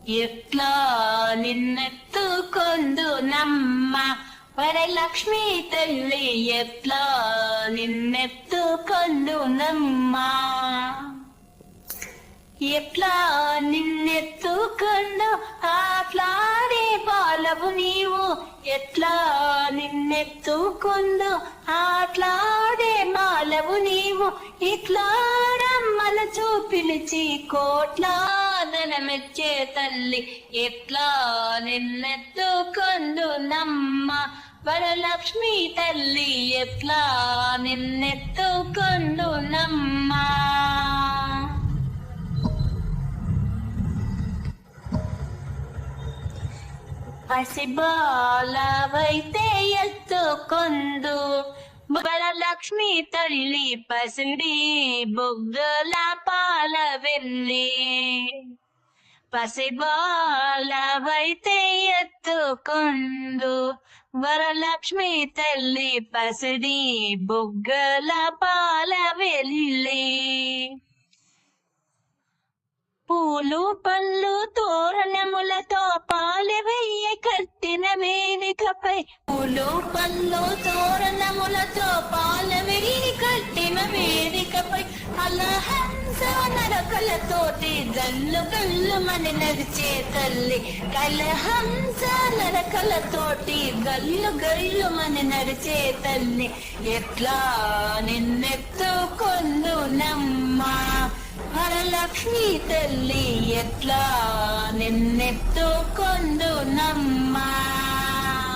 ఎట్లా నిన్నెత్తుకొందు నమ్మ వరలక్ష్మి తల్లి, ఎట్లా నిన్నెత్తుకొందు నమ్మ. ఎట్లా నిన్నెత్తుకొందు ఆట్లాడే బాలవు నీవు, ఎట్లా నిన్నెత్తుకొందు ఆట్లాడే బాలవు నీవు. ఇట్లా రమ్మల చూపిలిచి కోట్లాదనమెచ్చే తల్లి, ఎట్లా నిన్నెత్తుకొందు నమ్మ వరలక్ష్మి తల్లి, ఎట్లా నిన్నెత్తుకొందు నమ్మ. పసిబాలవైతే ఎత్తుకొందు వరలక్ష్మి తల్లి, పసిడి బొగ్గల పాల వెళ్ళి. పసిబాలవైతే ఎత్తుకొందు వరలక్ష్మి తల్లి, పసిడి బొగ్గల పాల వెళ్ళి. పూలు పళ్ళు తోరణములతో పాలు వెయ్య కట్టిన వేదికపై, పూలు పళ్ళు తోరణములతో పాలు వెయ్యి కట్టిన వేదికపై, కలహంస నరకలతోటి గల్లు గల్లు మని నడిచే తల్లి, కలహంస నరకలతోటి గల్లు గల్లు మని నడిచే తల్లి, ఎట్లా నిన్నెత్తుకొందు నమ్మా వరలక్ష్మి తల్లి, ఎట్లా నిన్నెత్తుకొందు నమ్మా.